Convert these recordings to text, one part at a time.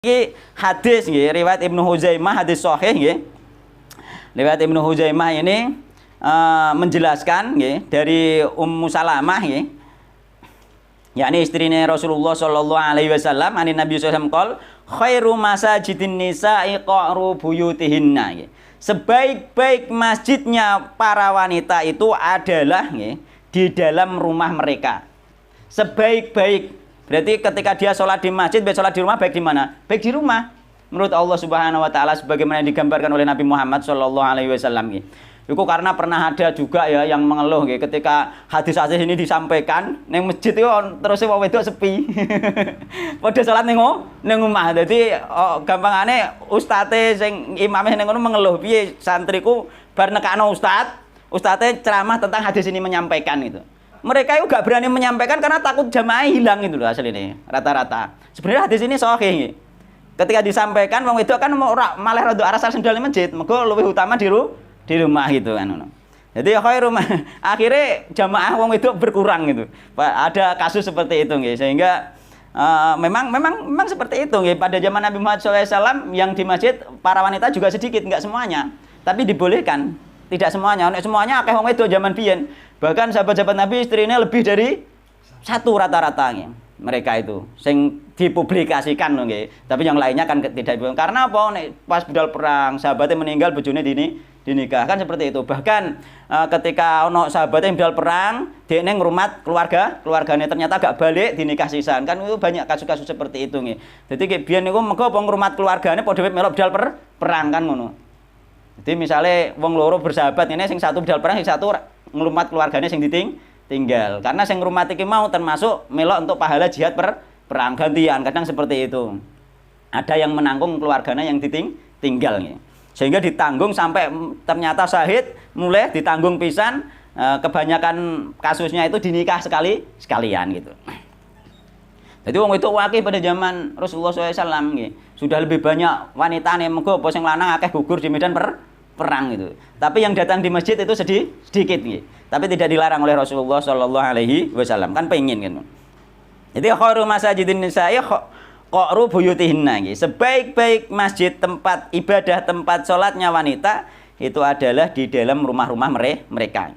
Iki hadis nggih, riwayat Ibnu Huzaimah, hadis sahih nggih. Riwayat Ibnu Huzaimah ini menjelaskan nggih dari Ummu Salamah nggih. Yakni istrinya Rasulullah sallallahu alaihi wasallam, ani Nabi sallallahu alaihi wasallam, khairu masajidin nisa'i qa'ru buyutihinna nggih. Sebaik-baik masjidnya para wanita itu adalah nggih di dalam rumah mereka. Sebaik-baik. Berarti ketika dia sholat di masjid, baik sholat di rumah, baik di mana? Baik di rumah. Menurut Allah Subhanahu Wa Taala, sebagaimana digambarkan oleh Nabi Muhammad Shallallahu Alaihi Wasallam. Itu karena pernah ada juga ya yang mengeluh, ketika hadis-hadis ini disampaikan, neng masjid itu terusnya wong wedok sepi. Pada sholat neng rumah. Jadi gampangane ustate sing imamnya neng mengeluh, piye santriku bar nekakno ustadze ceramah tentang hadis ini menyampaikan itu. Mereka itu gak berani menyampaikan karena takut jamaah hilang itu loh aslinya rata-rata. Sebenarnya hadis ini sahih. Ketika disampaikan wong itu kan malah rada arasal sendal di masjid, mergo luwih utama di rumah gitu kan. Jadi rumah akhirnya jamaah wong itu berkurang gitu. Ada kasus seperti itu nggih. Sehingga memang seperti itu nggih. Pada zaman Nabi Muhammad SAW yang di masjid para wanita juga sedikit, enggak semuanya. Tapi dibolehkan. Tidak semuanya. Semuanya akeh wong itu zaman biyen. Bahkan sahabat-sahabat Nabi istrinya lebih dari satu rata-rata mereka itu sing dipublikasikan loh nggih. Tapi yang lainnya kan tidak dipublikasikan. Karena apa? Pas budal perang sahabatnya meninggal bojone dinikah kan seperti itu. Bahkan ketika ono sahabatnya budal perang dia neng ngrumat keluarganya ternyata gak balik dinikah sisan. Kan itu banyak kasus-kasus seperti itu nggih. Jadi kayak biyen niku mergo apa ngrumat keluarganya padha melok budal perang kan ngono. Jadi misalnya wong loro bersahabat ini sing satu budal perang sing satu ngrumat keluarganya sing tinggal. Karena sing ngrumat iki mau termasuk melok untuk pahala jihad perang gantian. Kadang seperti itu. Ada yang menanggung keluarganya yang tinggal nih. Sehingga ditanggung sampai ternyata syahid, mulai ditanggung pisan. Kebanyakan kasusnya itu dinikah sekalian gitu. Jadi wong itu wakil pada zaman Rasulullah SAW nih. Sudah lebih banyak wanita nih mengko apa sing lanang akeh gugur di medan perang itu. Tapi yang datang di masjid itu sedikit nih. Tapi tidak dilarang oleh Rasulullah Shallallahu Alaihi Wasallam. Kan pengen kan. Jadi khairu masajidin nisa'i qa'ru buyutihinna. Sebaik-baik masjid, tempat ibadah, tempat sholatnya wanita itu adalah di dalam rumah-rumah mereka.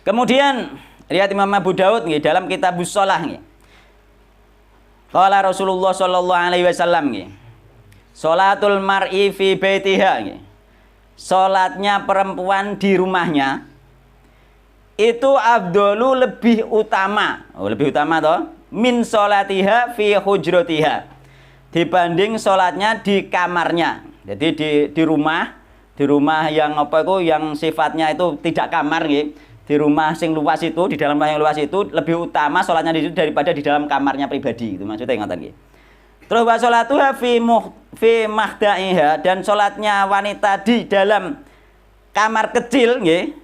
Kemudian riwayat Imam Abu Daud dalam Kitabus Shalah. Qala Rasulullah Shallallahu Alaihi Wasallam. Sholatul mar'i fi baitiha. Sholatnya perempuan di rumahnya itu afdolu lebih utama. Lebih utama toh min sholatiha fi hujratiha dibanding sholatnya di kamarnya. Jadi di rumah yang apa itu yang sifatnya itu tidak kamar nggih. Di rumah sing luas itu, di dalam rumah yang luas itu lebih utama sholatnya di situ daripada di dalam kamarnya pribadi. Itu maksudnya ngoten nggih. Terus wa sholatuha fi mahda'iha, dan sholatnya wanita di dalam kamar kecil nggih.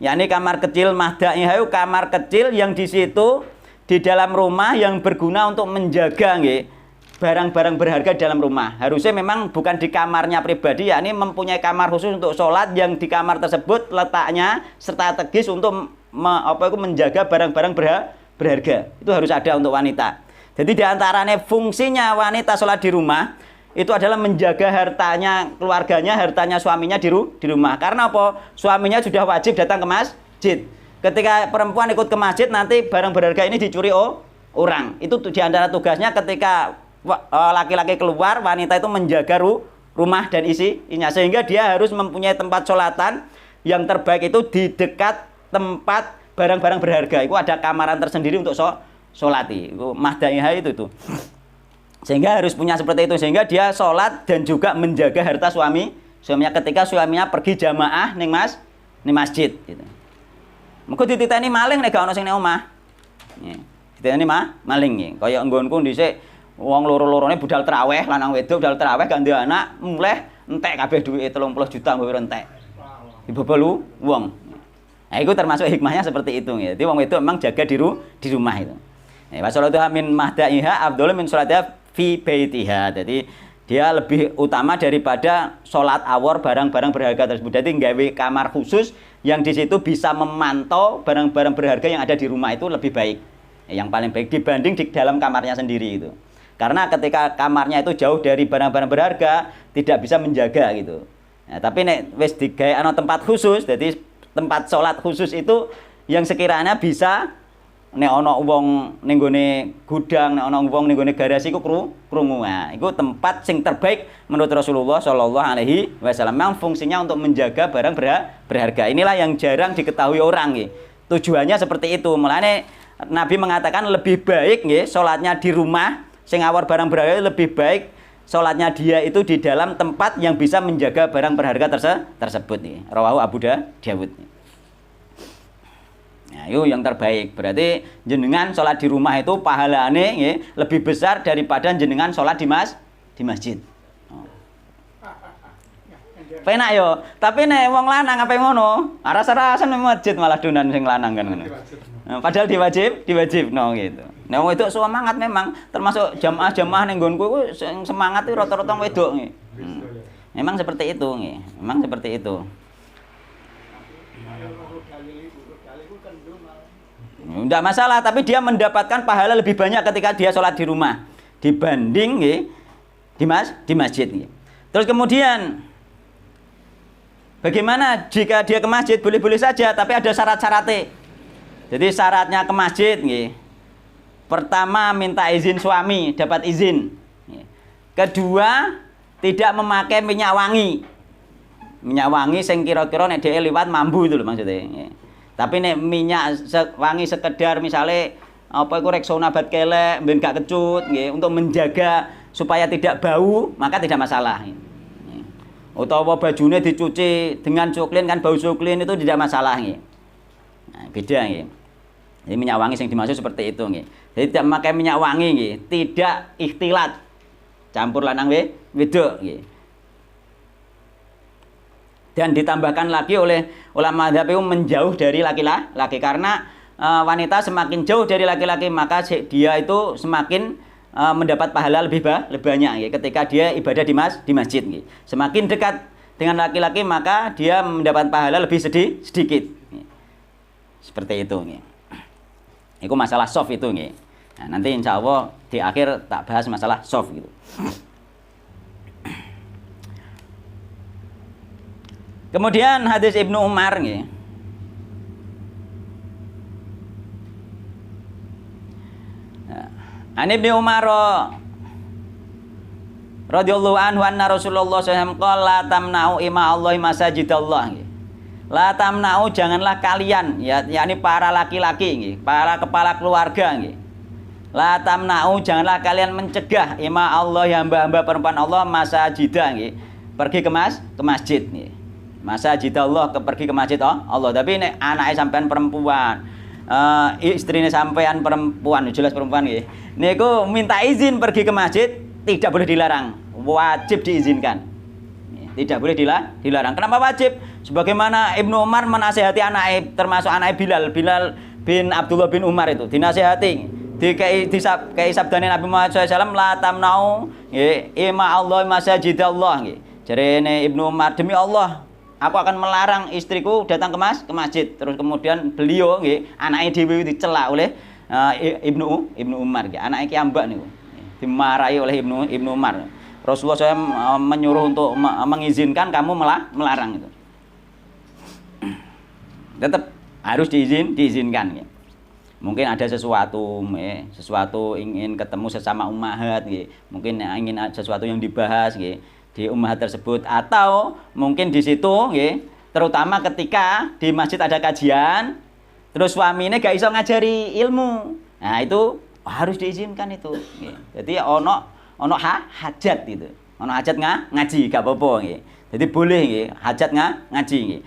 Yakni kamar kecil mahda'iha itu kamar kecil yang di situ di dalam rumah yang berguna untuk menjaga nggih barang-barang berharga di dalam rumah. Harusnya memang bukan di kamarnya pribadi, yakni mempunyai kamar khusus untuk sholat yang di kamar tersebut letaknya strategis untuk menjaga barang-barang berharga. Itu harus ada untuk wanita. Jadi diantaranya fungsinya wanita sholat di rumah itu adalah menjaga hartanya keluarganya, hartanya suaminya di rumah. Karena apa? Suaminya sudah wajib datang ke masjid. Ketika perempuan ikut ke masjid nanti barang berharga ini dicuri orang. Itu diantara tugasnya ketika laki-laki keluar, wanita itu menjaga rumah dan isinya. Sehingga dia harus mempunyai tempat sholatan yang terbaik itu di dekat tempat barang-barang berharga. Itu ada kamaran tersendiri untuk sholati, mahda'iha itu tuh. Sehingga harus punya seperti itu, sehingga dia sholat dan juga menjaga harta suaminya ketika suaminya pergi jamaah ning masjid gitu. Mengko dititeni maling nek gak ono sing ning omah. Nggih. Dititeni maling nggih. Kaya nggonku dhisik wong loro-lorone budal traweh, lanang wedok budal traweh gak ndek anak, muleh entek kabeh duwike 30 juta mbok entek. Dibobol wong. Nah, itu termasuk hikmahnya seperti itu nggih. Jadi wong wedok memang jaga di rumah itu. Wa sholatuha min mahda'iha afdalu min sholatiha fi baitiha. Jadi dia lebih utama daripada sholat awor barang-barang berharga tersebut. Jadi nggawe kamar khusus yang di situ bisa memantau barang-barang berharga yang ada di rumah itu lebih baik. Yang paling baik dibanding di dalam kamarnya sendiri itu. Karena ketika kamarnya itu jauh dari barang-barang berharga, tidak bisa menjaga gitu. Nah, tapi nek wis digawe ana tempat khusus, jadi tempat sholat khusus itu yang sekiranya bisa nek ana wong ning gone gudang, nek ana wong ning gone garasi iku krungu. Nah, iku tempat sing terbaik menurut Rasulullah Shallallahu alaihi wasallam. Memang fungsinya untuk menjaga barang berharga. Inilah yang jarang diketahui orang nggih. Tujuannya seperti itu. Mulane Nabi mengatakan lebih baik nggih salatnya di rumah sing awar barang berharga lebih baik salatnya dia itu di dalam tempat yang bisa menjaga barang berharga tersebut nih. Rawahu Abu Dawud. Nah, itu yang terbaik. Berarti jenengan sholat di rumah itu pahalane nggih lebih besar daripada jenengan sholat di masjid. Oh. Penak yo, tapi nek wong lanang ape ngono, rasa-rasa nang masjid malah donan sing lanang kan ngono. Nah, padahal diwajibno gitu. Nek wong wedok semangat memang termasuk jamaah-jamaah ning nggonku iku sing semangat itu rata-rata wedok nggih. Memang seperti itu nggih. Memang seperti itu. Enggak masalah, tapi dia mendapatkan pahala lebih banyak ketika dia sholat di rumah dibanding nggih di masjid nggih. Terus kemudian bagaimana jika dia ke masjid? Boleh-boleh saja, tapi ada syarat-syaratnya. Jadi syaratnya ke masjid nggih. Pertama minta izin suami, dapat izin. Kedua, tidak memakai minyak wangi. Minyak wangi sing kira-kira nek dhewe liwat mambu itu lho maksudnya. Tapi nek minyak wangi sekedar misalnya apa iku Rexona bat kelek ben gak kecut nggih untuk menjaga supaya tidak bau, maka tidak masalah. Utawa bajune dicuci dengan cuklin kan bau cuklin itu tidak masalah nggih. Nah, beda nggih. Jadi minyak wangi yang dimaksud seperti itu nggih. Jadi tidak memakai minyak wangi nggih, tidak ikhtilat. Campur lanang wedok nggih. Dan ditambahkan lagi oleh ulama mazhab itu menjauh dari laki-laki karena wanita semakin jauh dari laki-laki maka dia itu semakin mendapat pahala lebih banyak ya, ketika dia ibadah di masjid ya. Semakin dekat dengan laki-laki maka dia mendapat pahala lebih sedikit ya. Seperti itu ya. Itu masalah soft itu ya. Nah, nanti insya Allah di akhir tak bahas masalah soft gitu. Kemudian hadis Ibnu Umar nggih. An Ibnu Umar radhiyallahu anhu anna Rasulullah sallallahu alaihi wasallam qala tamna'u ima Allah masajidallah nggih. La tamna'u janganlah kalian yakni para laki-laki nggih, para kepala keluarga nggih. La tamna'u janganlah kalian mencegah ima Allah hamba-hamba perempuan Allah masajidah nggih. Pergi ke masjid nggih. Masajidallah pergi ke masjid Allah. Tapi nek anake sampean perempuan, istrinya sampean perempuan, jelas perempuan nggih. Niku minta izin pergi ke masjid, tidak boleh dilarang, wajib diizinkan. Tidak boleh dilarang. Kenapa wajib? Sebagaimana Ibnu Umar menasihati anake, termasuk anake Bilal bin Abdullah bin Umar itu dinasihati. Dikai sabdane Nabi Muhammad SAW, la tamna'u ima Allah masajidallah nggih. Jarene Ibnu Umar, demi Allah aku akan melarang istriku datang ke masjid. Terus kemudian beliau nggih, anake dhewe dicela oleh Ibnu Umar nggih. Anake ki ambak niku. Dimarahi oleh Ibnu Umar. Rasulullah SAW menyuruh untuk mengizinkan, kamu melarang itu. Tetap harus diizinkan nggih. Mungkin ada sesuatu ingin ketemu sesama ummahat nggih. Mungkin ingin sesuatu yang dibahas nggih di ummahat tersebut, atau mungkin di situ nggih, terutama ketika di masjid ada kajian terus suaminya gak iso ngajari ilmu. Nah, itu harus diizinkan itu nggih. Jadi ono hajat gitu. Ono hajat ngaji gak apa-apa nggih. Jadi boleh nggih, hajat ngaji nggih.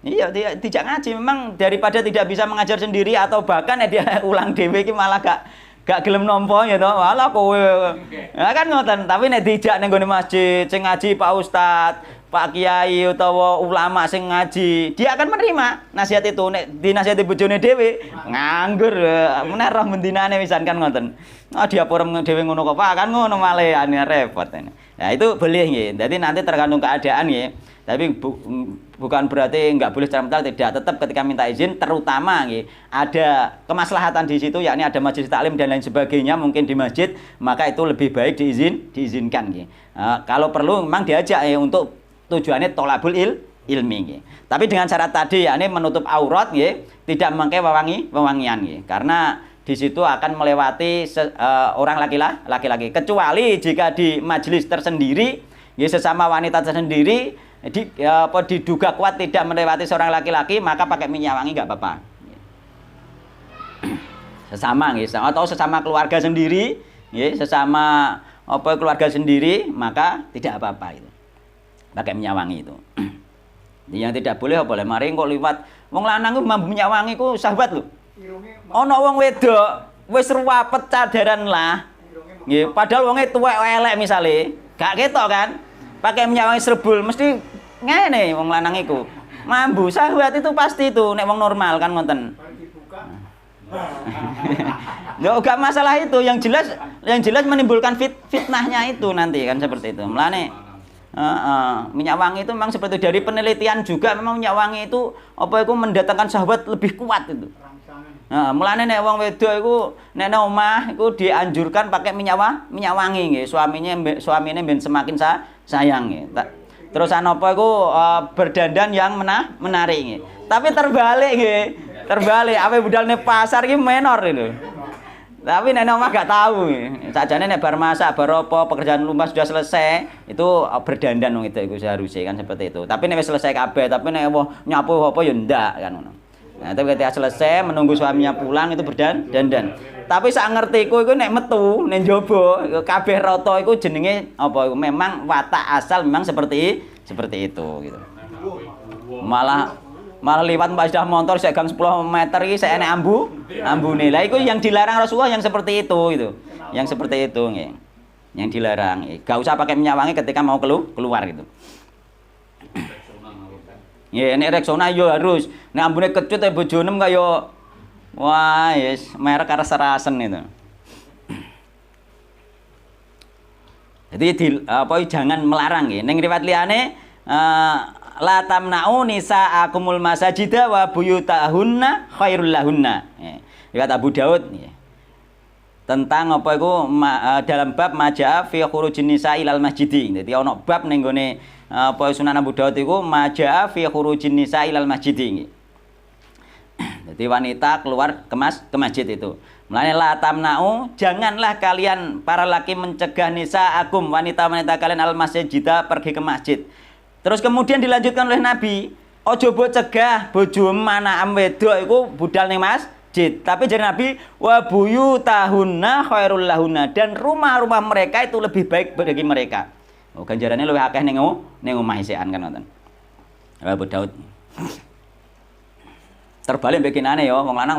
Iya, tidak ngaji memang daripada tidak bisa mengajar sendiri atau bahkan dia ulang dhewe iki malah gak gelem nampa ya to. Walah kowe. Nah kan ngoten, tapi nek dijak ning gone masjid sing ngaji Pak Ustad, Pak Kiai utawa ulama sing ngaji, dia akan menerima nasihat itu. Nek dinasihati bojone dhewe nganggur meneh roh bendinane wisan kan ngoten. Oh dia purem dhewe ngono kok Pak kan ngono malih ane repot. Nah itu boleh nggih. Jadi nanti tergantung keadaan nggih. Tapi bukan berarti nggak boleh secara mental, tidak. Tetap ketika minta izin terutama nggih ada kemaslahatan di situ yakni ada majelis taklim dan lain sebagainya mungkin di masjid, maka itu lebih baik diizinkan nggih. Kalau perlu memang diajak ya untuk tujuannya tolabul ilmi nggih. Tapi dengan syarat tadi yakni menutup aurat nggih, tidak memakai wewangian nggih. Karena di situ akan melewati orang laki-laki. Kecuali jika di majelis tersendiri nggih sesama wanita tersendiri diduga kuat tidak melewati seorang laki-laki, maka pakai minyak wangi nggak apa-apa. Sesama nggih, atau sesama keluarga sendiri nggih, sesama keluarga sendiri maka tidak apa-apa itu. Pakai minyak wangi itu. Yang tidak boleh boleh mari kok liwat wong lanang ku mambu minyak wangi ku sahabat lho. Ana wong wedok wis ruwapet cadaran lah. Nggih, padahal wonge tuwek elek misale, gak ketok kan? Pakai minyak wangi serbul mesti ngene wong lanang iku. Mambu sahabat itu pasti itu nek wong normal kan ngoten. Ya gak masalah itu, yang jelas menimbulkan fitnahnya itu nanti kan seperti itu. Mulane minyak wangi itu memang seperti dari penelitian juga memang minyak wangi itu itu mendatangkan sahabat lebih kuat itu. Mulane nek wong wedok iku nek nang omah iku dianjurkan pakai minyak wangi nggih. Suamine ben semakin sayang nggih. Terus berdandan yang menarik nggih. Tapi terbalik nggih. Terbalik ape budal ning pasar iki menor itu. Tapi nek omah gak tahu. Sakjane nek bar masak, bar apa, pekerjaan rumah sudah selesai, itu berdandan wong itu seharusnya kan seperti itu. Tapi nek wis selesai kabeh, tapi nek nyapu apa ya ndak kan ngono. Nah, tapi ketika selesai menunggu suaminya pulang itu berdandan. Tapi sak ngertiku iku nek metu ning njaba kabeh rata iku jenenge apa iku memang watak asal memang seperti itu gitu. Malah liwat mbak sudah motor saya gang 10 meter iki saya enek ambune. Lah iku yang dilarang Rasulullah yang seperti itu gitu. Yang seperti itu nggih. Yang dilarang. Gak usah pakai minyak wangi ketika mau keluar gitu. Ya nek Rexona yo harus. Nek ambune kecut e bojone kaya wah yes merek rasa-rasen itu. Jadi jangan melarang nggih. Ning riwayat liyane la tamna'u nisa'akumul masajida wa buyutahunna khairul lahunna. Riwayat Abu Daud tentang dalam bab majaa fi khurujin nisa'i ilal masjidi. Dadi ana bab ning gone Sunan Abu Daud iku majaa fi khurujin nisa'i ilal masjidi. Jadi wanita keluar ke masjid itu. Mulane la tamna'u, janganlah kalian para laki mencegah nisa'akum wanita-wanita kalian al masjida pergi ke masjid. Terus kemudian dilanjutkan oleh Nabi, ojo mbok cegah bojo manam wedok iku budal ning masjid. Tapi jadi Nabi wa buyutahunna khairul lahunna, dan rumah-rumah mereka itu lebih baik bagi mereka. Oh, ganjarannya luwih akeh ning omah isekan kan ngoten. Abu Daud. Terbalik bikinane ya wong lanang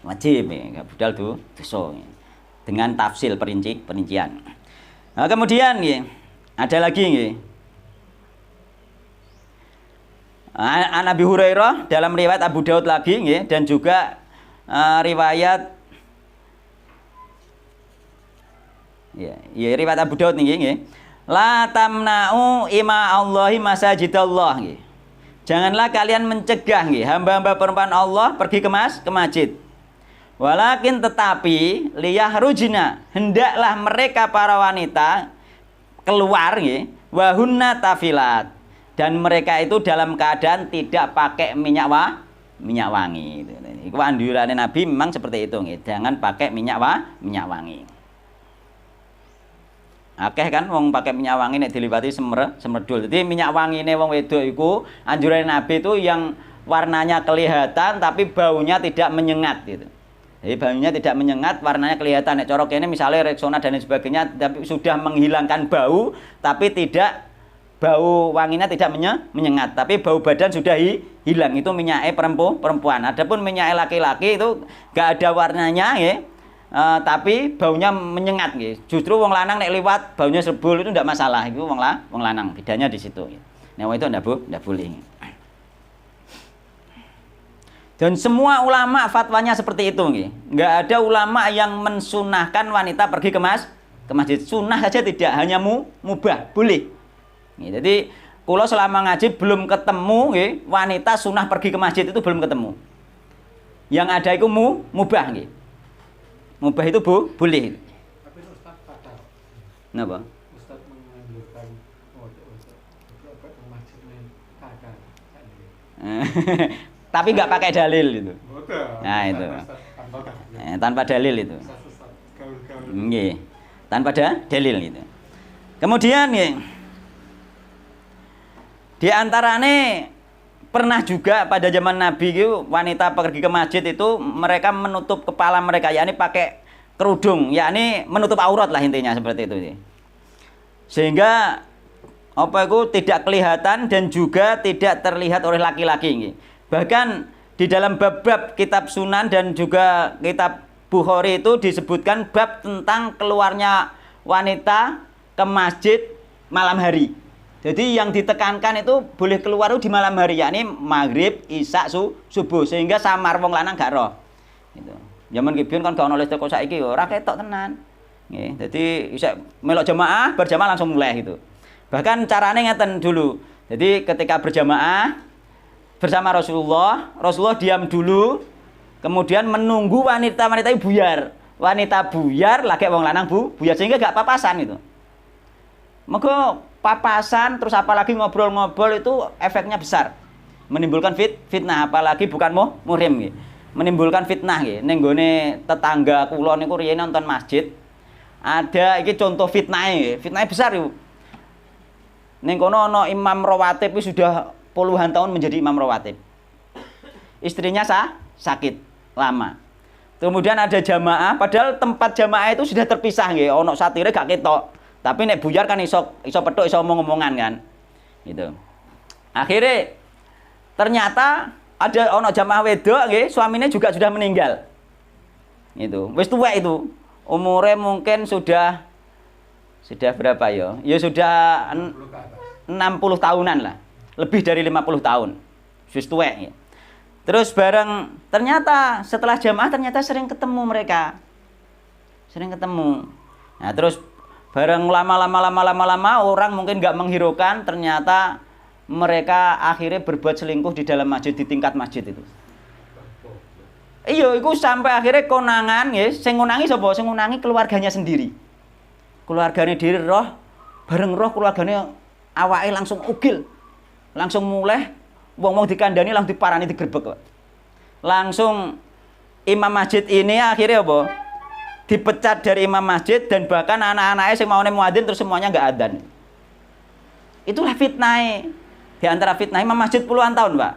wajib budal dosa. Dengan tafsil perincian. Nah, kemudian nggih ada lagi nggih. An Abi Hurairah dalam riwayat Abu Daud lagi nggih, dan juga riwayat riwayat Abu Daud nggih. La tamna'u ima Allahi masajidallah nggih. Janganlah kalian mencegah nggih hamba-hamba perempuan Allah pergi ke masjid. Walakin tetapi liyahrujna, hendaklah mereka para wanita keluar nggih, wa hunna tafilat. Dan mereka itu dalam keadaan tidak pakai minyak wangi. Itu anjurannya Nabi memang seperti itu. Jangan pakai minyak wangi. Akeh kan wong pakai minyak wangi nek diliwati semerdul. Jadi minyak wangi ini wong wedok iku anjurannya Nabi itu yang warnanya kelihatan tapi baunya tidak menyengat gitu. Jadi baunya tidak menyengat, warnanya kelihatan. Nek corok ini misalnya Rexona dan sebagainya, tapi sudah menghilangkan bau tapi tidak bau wanginya tidak menyengat, tapi bau badan sudah hilang. Itu minyaknya perempuan. Adapun minyaknya laki-laki itu gak ada warnanya ya, tapi baunya menyengat ya. Justru wong lanang nek liwat baunya serbul itu tidak masalah. Itu wong lanang, bedanya di situ ya. Nek itu ndak boleh. Dan semua ulama fatwanya seperti itu nggih. Enggak ada ulama yang mensunahkan wanita pergi ke masjid. Sunnah saja tidak, hanya mubah, boleh. Nggih, jadi kula selama ngaji belum ketemu nggih, wanita sunnah pergi ke masjid itu belum ketemu. Yang ada itu mubah nggih. Mubah itu boleh. Tapi Ustaz fatal. Napa? Ustaz menganjurkan ke masjid kakak. Tapi nggak pakai dalil itu. Betul. Nah itu. Tanpa Tanpa dalil itu. Nggih. Tanpa dalil itu. Kemudian nggih. Di antarane pernah juga pada zaman Nabi itu wanita pergi ke masjid itu mereka menutup kepala mereka, yakni pakai kerudung, yakni menutup aurat lah intinya seperti itu. Sehingga apa itu tidak kelihatan dan juga tidak terlihat oleh laki-laki. Bahkan di dalam bab-bab kitab Sunan dan juga kitab Bukhari itu disebutkan bab tentang keluarnya wanita ke masjid malam hari. Jadi yang ditekankan itu boleh keluar di malam hari, yakni maghrib, isya, subuh, sehingga samar wong lanang gak roh. Gitu. Zaman kibiyen kan gak ono listrik kok saiki ora ketok tenan. Nggih, dadi isya melok jamaah, berjamaah langsung mulai gitu. Bahkan carane ngeten dulu. Jadi ketika berjamaah bersama Rasulullah diam dulu, kemudian menunggu wanita-wanita itu buyar. Wanita buyar, lagi wong lanang buyar, sehingga gak papasan itu. Maka papasan terus apalagi ngobrol-ngobrol itu efeknya besar. Menimbulkan fitnah, apalagi bukan muhrim nggih. Menimbulkan fitnah nggih. Ning gone tetangga kula niku riyen nonton masjid. Ada iki contoh fitnahe nggih. Fitnahe besar iku. Ning kono ana imam rawatib sudah puluhan tahun menjadi imam rawatib. Istrinya sakit lama. Kemudian ada jamaah, padahal tempat jamaah itu sudah terpisah nggih. Ono satire gak ketok. Tapi nek buyar kan iso petuk, iso omong-omongan kan. Gitu. Akhirnya ternyata ada ono jamaah wedok nggih, suaminya juga sudah meninggal. Gitu. Wis tuwek itu. Umurnya mungkin sudah berapa ya? Ya sudah 60 tahunan lah. Lebih dari 50 tahun. Wis tuwek ya. Terus bareng ternyata setelah jamaah ternyata sering ketemu mereka. Sering ketemu. Nah, terus bareng lama orang mungkin nggak menghiraukan, ternyata mereka akhirnya berbuat selingkuh di dalam masjid, di tingkat masjid itu. Iya, itu sampai akhirnya konangan ya, sing ngunangi sapa? Sing ngunangi keluarganya sendiri. Keluarganya diri bareng keluarganya awake langsung ugil. Langsung mulai wong-wong dikandani langsung diparani digerebek kok. Langsung imam masjid ini akhirnya apa? Dipecat dari imam masjid dan bahkan anak-anaknya yang mau muadzin terus semuanya nggak adzan. Itulah fitnah. Di antara fitnah imam masjid puluhan tahun, Pak.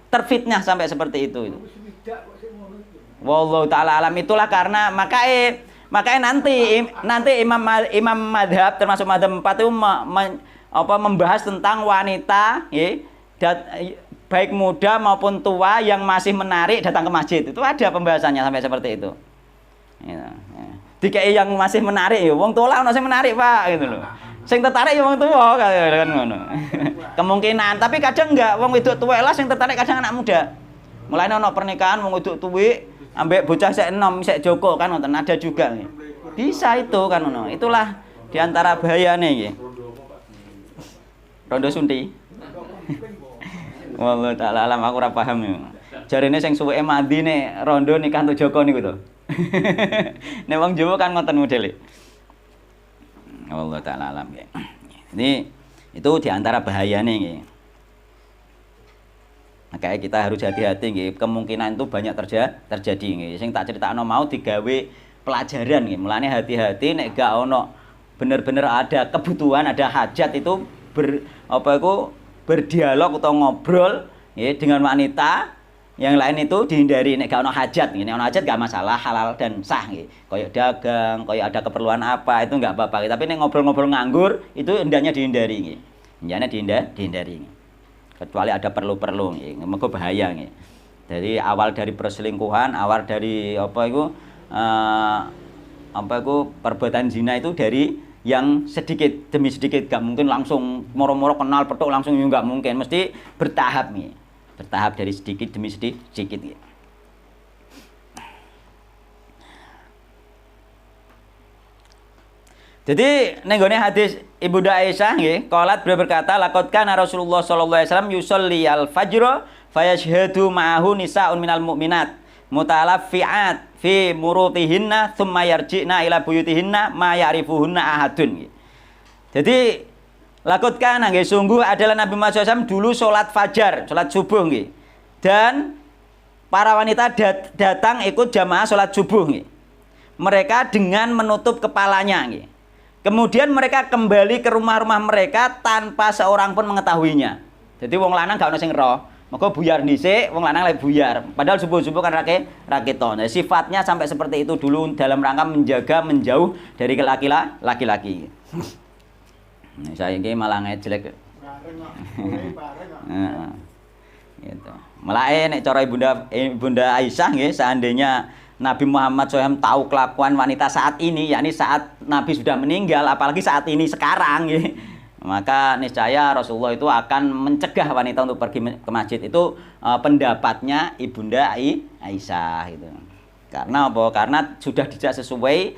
Terfitnah sampai seperti itu. Wallahu taala alam. Itulah karena makanya nanti imam madhab termasuk madhab 4 itu membahas tentang wanita baik muda maupun tua yang masih menarik datang ke masjid. Itu ada pembahasannya sampai seperti itu. Dikei yang masih menarik ya wong tua lah ono sing menarik, Pak, gitu loh. Sing tertarik ya wong tua kan ngono. Kemungkinan, tapi kadang enggak wong wedok tuwek lah sing tertarik kadang anak muda. Mulane ono pernikahan wong wedok tuwek ambek bocah sik enom sik joko kan wonten ada juga. Bisa itu kan ngono. Itulah di antara bahayane nggih. Rondo sunti. Wallahu taala alam aku ora paham yo. Jarine sing suweke mandi nek rondo nikah untuk Joko niku to. Nek wong Jawa kan ngoten modele. Wallahu taala alam nggih. Ini itu di antara bahayane nggih. Makanya kita harus hati-hati nggih. Kemungkinan itu banyak terjadi nggih. Sing tak critakno mau digawe pelajaran nggih. Mulane hati-hati nek gak ono bener-bener ada kebutuhan, ada hajat itu berdialog atau ngobrol ya, dengan wanita yang lain itu dihindari. Nek gak ono hajat, nek ono hajat gak masalah, halal dan sah nggih. Kayak dagang, kayak ada keperluan apa itu nggak apa-apa. Tapi nek ngobrol-ngobrol nganggur itu hendaknya dihindari nggih. Hendaknya dihindari nggih. Kecuali ada perlu-perlu nggih, mergo bahaya nggih. Jadi awal dari perselingkuhan, awal dari perbuatan zina itu yang sedikit demi sedikit, gak mungkin langsung moro-moro kenal petuk langsung, ya gak mungkin, mesti bertahap nih, bertahap dari sedikit demi sedikit ya. Jadi nenggone hadis Ibunda Aisyah nggih, qalat beliau berkata, laqad kana Rasulullah sallallahu alaihi wasallam yusolli al-fajr fayashhadu ma'ahu nisa'un minal mu'minat mutalaffi'at fi murutihinna thumma yarji'na ila buyutihinna ma ya'rifuhunna ahadun. Jadi laqad kana nggih, sungguh adalah Nabi Muhammad SAW dulu sholat fajar, sholat subuh nggih. Dan para wanita datang ikut jamaah sholat subuh nggih. Mereka dengan menutup kepalanya nggih. Kemudian mereka kembali ke rumah-rumah mereka tanpa seorang pun mengetahuinya. Jadi wong lanang gak ono sing roh. Maka buyar dhisik, wong lanang lagi buyar. Padahal subuh-subuh kan raketon. Nah, sifatnya sampai seperti itu dulu dalam rangka menjaga menjauh dari laki-laki. Nah, saya ini malah ngejelek. Bareng kok, mulai bareng kok. Heeh. Gitu. Malah nek cara Ibunda Aisyah nggih, seandainya Nabi Muhammad SAW tahu kelakuan wanita saat ini, yakni saat Nabi sudah meninggal, apalagi saat ini sekarang ya, maka niscaya Rasulullah itu akan mencegah wanita untuk pergi ke masjid. Itu pendapatnya Ibunda Aisyah gitu. Karena apa? Karena sudah tidak sesuai,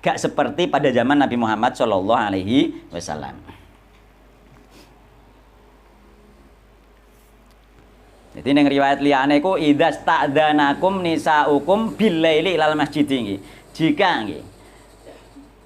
gak seperti pada zaman Nabi Muhammad SAW. Jadi ning riwayat liyane iku idza sta'dzanakum nisaukum billaili ilal masjid nggih. Jika nggih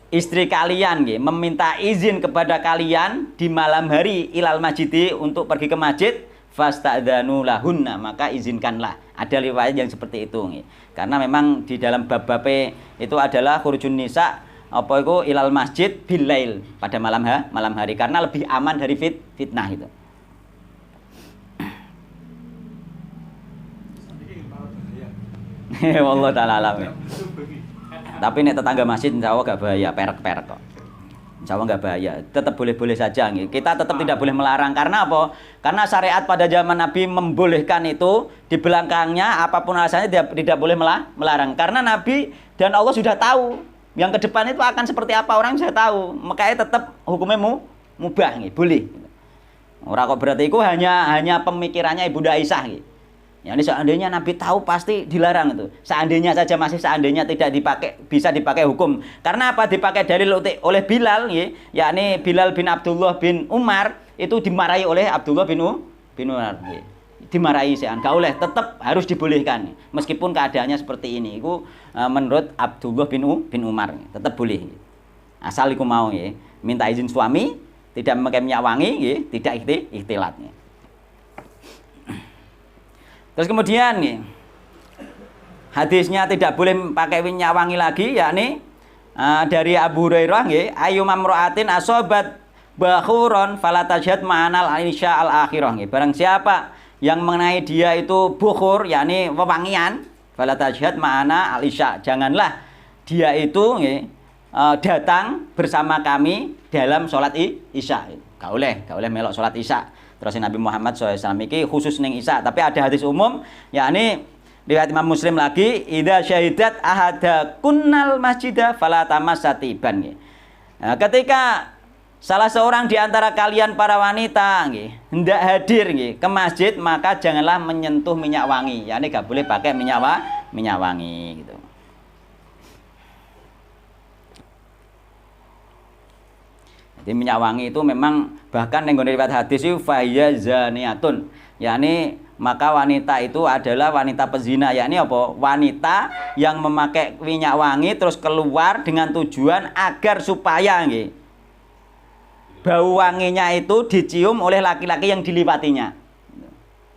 istri kalian nggih meminta izin kepada kalian di malam hari ilal masjid untuk pergi ke masjid, fasta'dzanu lahunna, maka izinkanlah. Ada riwayat yang seperti itu nggih. Karena memang di dalam bab-bab itu adalah khurujun nisa apa itu ilal masjid billail pada malam hari karena lebih aman dari fitnah itu. Wallah ta'ala alam. Tapi nek tetangga masjid insya Allah gak bahaya, perek-perek kok. Insya Allah gak bahaya, tetap boleh-boleh saja. Kita tetap tidak boleh melarang. Karena apa? Karena syariat pada zaman Nabi membolehkan itu, di belakangnya apapun alasannya tidak boleh melarang. Karena Nabi dan Allah sudah tahu yang ke depan itu akan seperti apa, orang sudah tahu. Makanya tetap hukumnya mubah, boleh. Orang kok berarti itu hanya pemikirannya Ibunda Aisyah. Ya ini seandainya Nabi tahu pasti dilarang itu. Seandainya saja masih seandainya tidak dipakai, bisa dipakai hukum. Karena apa? Dipakai dalil oleh Bilal, yakni Bilal bin Abdullah bin Umar itu dimarahi oleh Abdullah bin Umar. Dimarahi sean, gak oleh, tetap harus dibolehkan. Meskipun keadaannya seperti ini, itu menurut Abdullah bin Umar tetap boleh. Asal iku mau minta izin suami, tidak memakai minyak wangi, tidak ikhtilat. Terus kemudian nih, hadisnya tidak boleh pakai minyak wangi lagi, yakni dari Abu Hurairah nggih, ayyumam ra'atin asobat bakhuron fala tajhad ma'anal isya al akhirah nggih. Barang siapa yang mengenai dia itu bukhur, yakni wewangian, fala tajhad ma'ana al isya. Janganlah dia itu nggih datang bersama kami dalam sholat isya. Gak oleh melok sholat isya. Terus Nabi Muhammad SAW ini khusus ning isya, tapi ada hadis umum, yakni riwayat Imam Muslim lagi, idza syahidat ahada kunnal masjidah fala tamassatiban. Nah, ketika salah seorang di antara kalian para wanita hendak hadir ke masjid, maka janganlah menyentuh minyak wangi, yakni gak boleh pakai minyak wangi gitu. Jadi minyak wangi itu memang bahkan yang riwayat hadis itu fahiya zaniatun, yakni maka wanita itu adalah wanita pezina, yakni apa? Wanita yang memakai minyak wangi terus keluar dengan tujuan agar supaya bau wanginya itu dicium oleh laki-laki yang diliwatinya.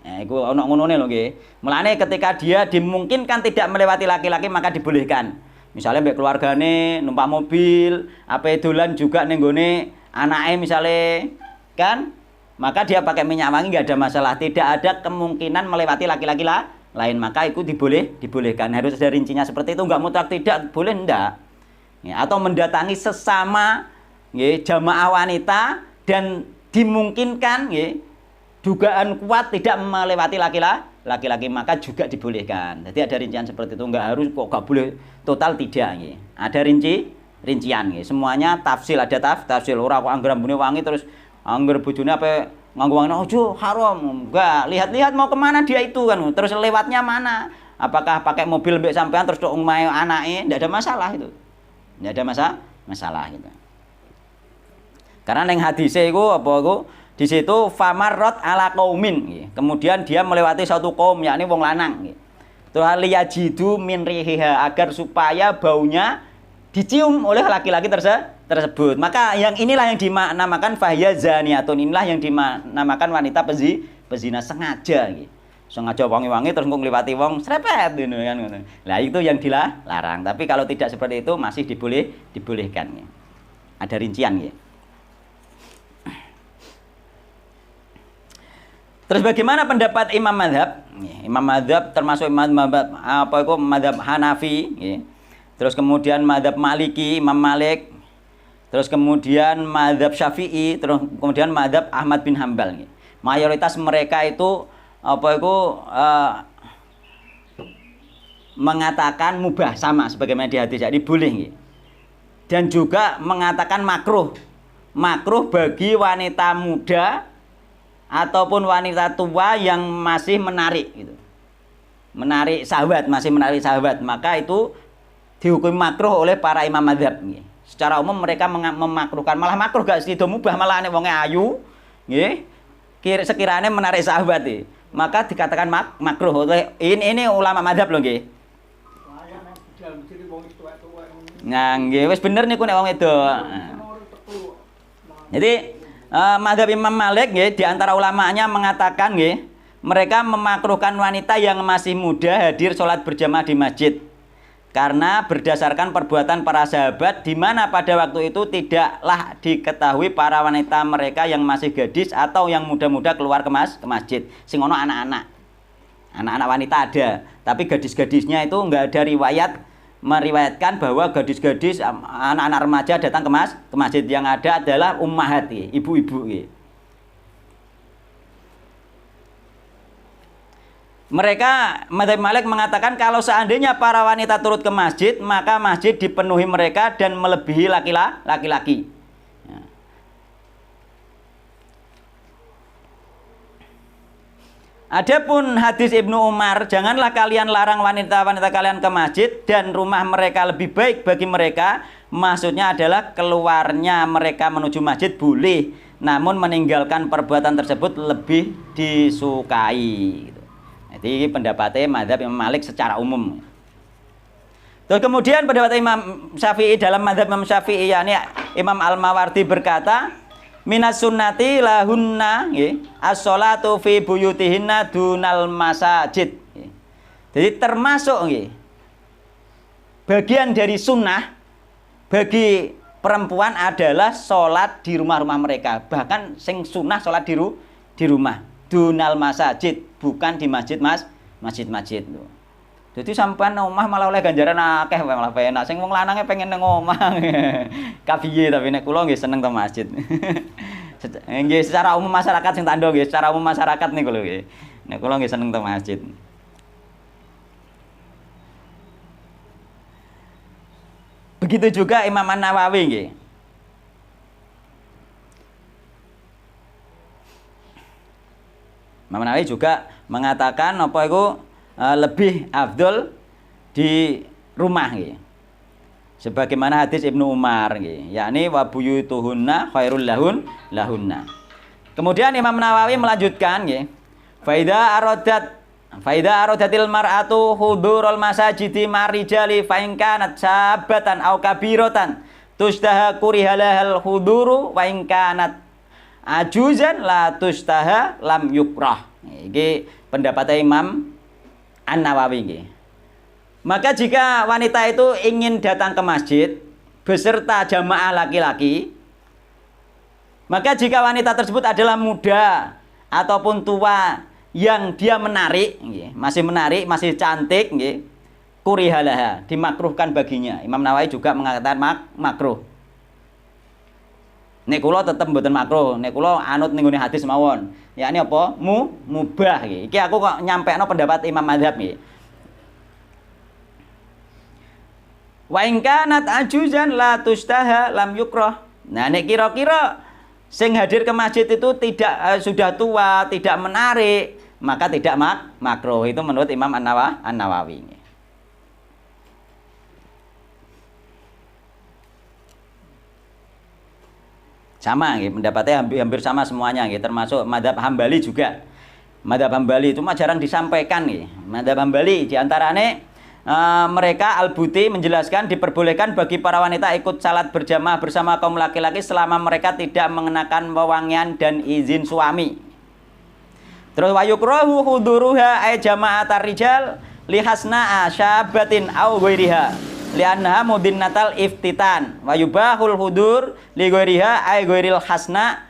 Nah, itu ono ngonone lho nggih. Mulane ketika dia dimungkinkan tidak melewati laki-laki maka dibolehkan. Misalnya mbek keluargane numpak mobil, apa dolan juga ning gone anake misalnya kan, maka dia pakai minyak wangi nggak ada masalah, tidak ada kemungkinan melewati laki-laki lain, maka itu dibolehkan. Harus ada rincinya seperti itu, nggak mutlak tidak boleh ndak. Ya, atau mendatangi sesama jamaah wanita dan dimungkinkan dugaan kuat tidak melewati laki-laki maka juga dibolehkan. Jadi ada rincian seperti itu, nggak harus kok nggak boleh total tidak. Ada rincian nggih. Semuanya tafsil, ada tafsil. Ora kok angger ambune wangi terus angger bojone apa nganggo wangi ojo haram. Enggak, lihat-lihat mau kemana dia itu kan. Terus lewatnya mana? Apakah pakai mobil mbek sampean terus tok omahe anake? Ndak ada masalah itu. Ndak ada masalah gitu. Karena neng hadise iku apa iku di situ famarrot ala qaumin. Kemudian dia melewati satu kaum yakni wong lanang nggih. Terus liyajidu min rihiha agar supaya baunya dicium oleh laki-laki tersebut. Maka yang inilah yang dinamakan fahya zaniatun. Inilah yang dinamakan wanita pezina sengaja gitu. Sengaja wangi-wangi terus ngliwati wong srepet gitu kan ngono. Lah itu yang dilarang. Tapi kalau tidak seperti itu masih dibolehkan gitu. Ada rincian gitu. Terus bagaimana pendapat Imam Madzhab? Imam Madzhab termasuk Imam Madzhab apa itu Madzhab Hanafi, terus kemudian Madzhab Maliki, Imam Malik, terus kemudian Madzhab Syafi'i, terus kemudian Madzhab Ahmad bin Hambal. Mayoritas mereka itu apa itu mengatakan mubah sama sebagaimana di hadis, jadi boleh. Dan juga mengatakan makruh bagi wanita muda ataupun wanita tua yang masih menarik gitu. Masih menarik sahabat, maka itu dihukum makruh oleh para imam madzhab nggih. Secara umum mereka memakruhkan, malah makruh gak sida mubah, malah nek wonge ayu nggih. Sekiranya menarik sahabat maka dikatakan makruh oleh ini ulama madzhab lho nggih. Nah, nggih wis bener niku nek wong itu. Jadi Madzhab Imam Malik nggih di antara ulamanya mengatakan nggih, mereka memakruhkan wanita yang masih muda hadir sholat berjamaah di masjid. Karena berdasarkan perbuatan para sahabat di mana pada waktu itu tidaklah diketahui para wanita mereka yang masih gadis atau yang muda-muda keluar ke masjid. Sing ono anak-anak. Anak-anak wanita ada, tapi gadis-gadisnya itu enggak ada riwayat meriwayatkan bahwa gadis-gadis anak-anak remaja datang ke masjid. Yang ada adalah ummahat, ibu-ibu. Mereka Madzhab Malik mengatakan kalau seandainya para wanita turut ke masjid, maka masjid dipenuhi mereka dan melebihi laki-laki. Adapun hadis Ibnu Umar, janganlah kalian larang wanita-wanita kalian ke masjid dan rumah mereka lebih baik bagi mereka. Maksudnya adalah keluarnya mereka menuju masjid boleh, namun meninggalkan perbuatan tersebut lebih disukai. Jadi pendapatnya Madzhab Imam Malik secara umum. Terus kemudian pendapat Imam Syafi'i dalam Madzhab Imam Syafi'i, yakni Imam Al-Mawardi berkata, minas sunnati lahunna as-sholatu fi buyutihinna dunal masajid. Jadi termasuk bagian dari sunnah bagi perempuan adalah sholat di rumah-rumah mereka. Bahkan sing sunnah sholat di rumah dunal masajid, bukan di masjid-masjid. Jadi sampean omah malah oleh ganjaran akeh malah penak. Sing wong lanange pengen nang omah. Kapiye tapi nek kula nggih seneng teng masjid. Nggih secara umum masyarakat sing tandha nggih, secara umum masyarakat niku lho nggih. Nek kula nggih seneng teng masjid. Begitu juga Imam An-Nawawi nggih. Imam Nawawi juga mengatakan apa itu lebih afdol di rumah gitu. Sebagaimana hadis Ibnu Umar gitu, yakni wa buyutuhunna khairul lahunna. Kemudian Imam Nawawi melanjutkan gitu, faida aradatil mar'atu hudurul masajidi marijali fa in kanat sabatan aw kabiratan tustaha kurihalahal huduru wa in kanat ajuzan la tustaha lam yukrah. Iki pendapatnya Imam An-Nawawi. Maka jika wanita itu ingin datang ke masjid beserta jamaah laki-laki, maka jika wanita tersebut adalah muda ataupun tua yang dia menarik, masih cantik, kurihalaha, dimakruhkan baginya. Imam Nawawi juga mengatakan makruh. Nek kula tetep mboten makruh, nek kula anut ning ngene hadis mawon. Yakni apa? Mubah iki. Iki aku kok nyampekno pendapat Imam Madzhab iki. Wa in kanat ajuzan la tustaha lam yukrah. Nah nek kira-kira sing hadir ke masjid itu tidak sudah tua, tidak menarik, maka tidak makruh. Itu menurut Imam An-Nawawi. Sama nggih, pendapatnya hampir sama semuanya nggih, termasuk mazhab Hambali juga. Mazhab Hambali itu mah jarang disampaikan nggih. Mazhab Hambali di antarane mereka Al-Buti menjelaskan diperbolehkan bagi para wanita ikut salat berjamaah bersama kaum laki-laki selama mereka tidak mengenakan wewangian dan izin suami. Terus wa yukrahu huduruha ay jama'atar rijal li hasna'a syabatin aw ghairiha. Li'annaha mudinnatal iftitan wa yubahul hudur li ghairiha ay ghairil hasna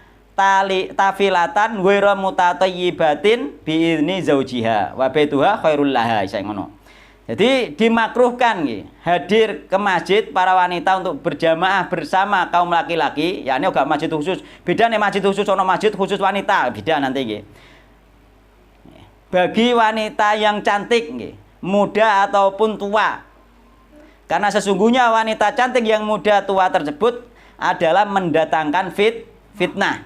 tafilatan ghairu mutatayyibatin bi idzni zaujiha wa baituha khairul laha saya ngono. Jadi dimakruhkan nggih hadir ke masjid para wanita untuk berjamaah bersama kaum laki-laki, yakni enggak masjid khusus. Beda nih masjid khusus ono masjid khusus wanita, beda nanti nggih. Bagi wanita yang cantik nggih, muda ataupun tua. Karena sesungguhnya wanita cantik yang muda tua tersebut adalah mendatangkan fitnah.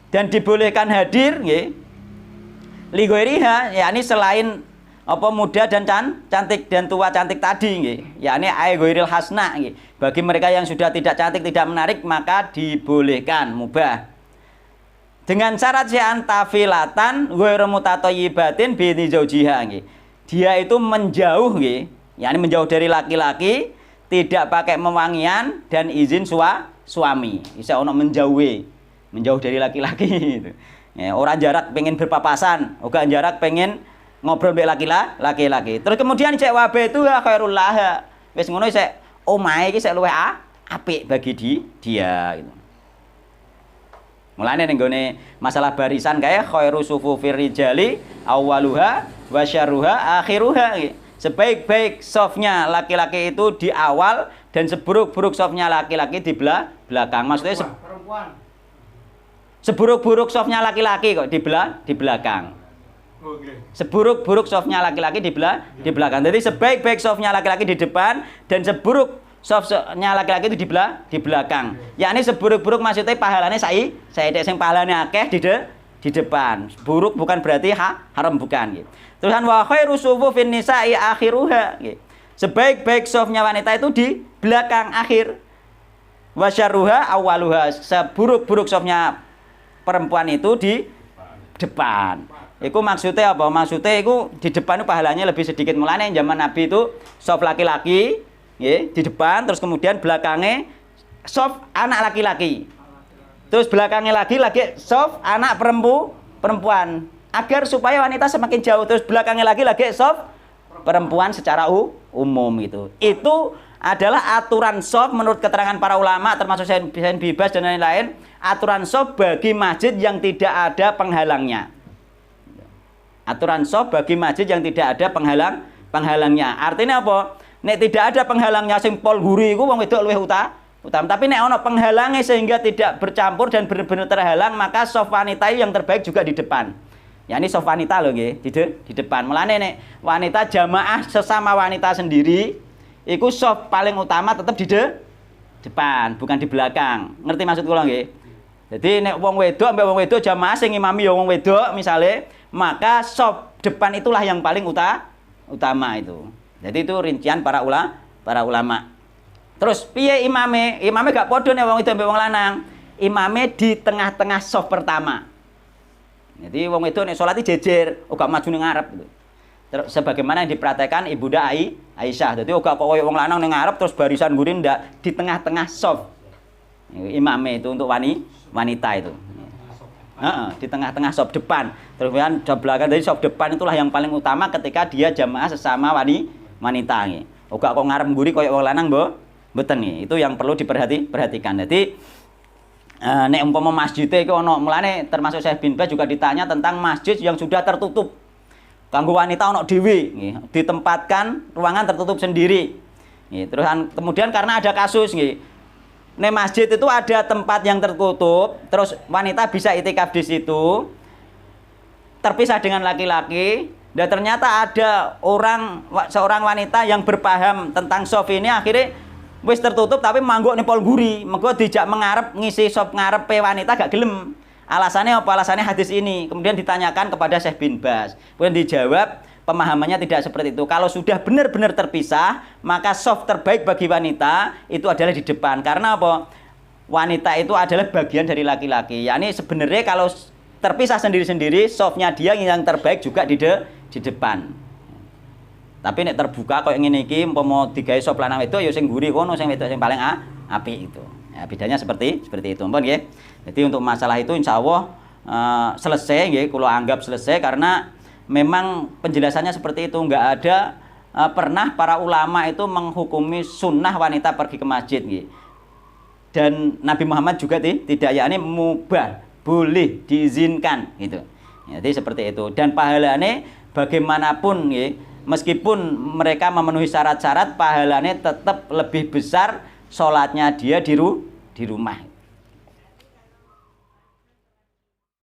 Dan dibolehkan hadir nggih li ghairiha, yakni selain apa muda dan cantik dan tua cantik tadi nggih, yakni ay ghairil hasna nggih. Bagi mereka yang sudah tidak cantik, tidak menarik, maka dibolehkan mubah. Dengan syarat sya'an tafilatan ghairu mutatayyibatin bi idzni zaujiha nggih. Dia itu menjauh nggih, yakni menjauh dari laki-laki, tidak pakai mewangian dan izin suami. Bisa ono menjauh dari laki-laki gitu. Ya, orang jarak pengen berpapasan, uga jarak pengen ngobrol mbek laki-laki. Terus kemudian cek wabe itu khairul laha. Wis ngono sik omahe iki sik luwih apik bagi dia gitu. Mulane ning gone masalah barisan kae khairu sufufir rijali awwaluha wa syarruha akhiruha gitu. Sebaik-baik sofnya laki-laki itu di awal dan seburuk-buruk sofnya laki-laki di belakang. Maksudnya perempuan. Seburuk-buruk sofnya laki-laki kok di belakang. Oke. Seburuk-buruk sofnya laki-laki di belakang. Jadi sebaik-baik sofnya laki-laki di depan dan seburuk sofnya laki-laki itu di belakang. Yakni seburuk-buruk maksudnya pahalanya saya sing pahalanya akeh di depan. Buruk bukan berarti haram bukan gitu. Tuhan wa khairu sufufin nisa'i akhiruha gitu. Sebaik-baik sofnya wanita itu di belakang akhir. Wa syarruha awwaluha. Seburuk-buruk sofnya perempuan itu di depan. Iku maksudnya apa? Maksudnya iku di depan itu pahalanya lebih sedikit. Mulane zaman Nabi itu sof laki-laki nggih, di depan, terus kemudian belakangnya sof anak laki-laki. Terus belakangnya lagi sof anak perempuan. Agar supaya wanita semakin jauh, terus belakangnya lagi soft perempuan secara umum gitu. Itu adalah aturan soft menurut keterangan para ulama termasuk Syekh Bibas dan lain-lain, aturan soft bagi masjid yang tidak ada penghalangnya. Aturan soft bagi masjid yang tidak ada penghalangnya. Artinya apa? Nek tidak ada penghalangnya sing pol guri iku wong wedok luwih utama. Tapi nek ana penghalangnya sehingga tidak bercampur dan benar-benar terhalang, maka soft wanita yang terbaik juga di depan. Ya ini soft wanita loh nggih, di depan. Mulane nek wanita jamaah sesama wanita sendiri, iku soft paling utama tetap di depan, bukan di belakang. Ngerti maksud kula nggih? Jadi nek wong wedok ambek wong wedok jamaah sing imami ya wong wedok misale, maka soft depan itulah yang paling utama itu. Jadi itu rincian para ulama. Terus piye imame? Imame gak padha nek wong wedok ambek wong lanang. Imame di tengah-tengah soft pertama. Jadi wong wedok nek salat jejer, ora maju ning ngarep gitu. Terus sebagaimana yang dipraktekkan Ibunda Aisyah. Jadi ora kok koyo wong lanang ning ngarep terus barisan guri ndak, di tengah-tengah soft. Imame itu untuk wanita itu. Di tengah-tengah soft depan. Terus kemudian di belakang, jadi soft depan itulah yang paling utama ketika dia jamaah sesama wanita nggih. Ora kok ngarep guri koyo wong lanang mboten nggih. Itu yang perlu diperhatikan. Jadi nek umpama masjid iki ana, mulane termasuk Syekh bin Baz juga ditanya tentang masjid yang sudah tertutup. Kanggo wanita ana dhewe nggih, ditempatkan ruangan tertutup sendiri. Nggih, terus kemudian karena ada kasus nggih. Nek masjid itu ada tempat yang tertutup, terus wanita bisa itikaf di situ. Terpisah dengan laki-laki, Dan ternyata ada seorang wanita yang berpaham tentang soft ini akhirnya wis tertutup tapi mangguk ning pol guri. Mergo dijak mengarep ngisi sop ngarepe wanita gak gelem. Alasannya apa? Alasannya hadis ini. Kemudian ditanyakan kepada Syekh bin Baz. Kemudian dijawab pemahamannya tidak seperti itu. Kalau sudah benar-benar terpisah, maka soft terbaik bagi wanita itu adalah di depan. Karena apa? Wanita itu adalah bagian dari laki-laki. Yani sebenarnya kalau terpisah sendiri-sendiri, softnya dia yang terbaik juga di depan. Tapi nek terbuka kok ngene iki umpama digawe sop lanang wedok ya sing mburi kono sing wedok sing paling apik itu. Ya bedanya seperti itu ampun nggih. Jadi untuk masalah itu insyaallah selesai nggih kula anggap selesai karena memang penjelasannya seperti itu, enggak ada pernah para ulama itu menghukumi sunnah wanita pergi ke masjid nggih. Dan Nabi Muhammad juga tidak yakni mubah, boleh diizinkan gitu. Jadi seperti itu dan pahalane bagaimanapun nggih, meskipun mereka memenuhi syarat-syarat pahalane tetap lebih besar salatnya dia di rumah.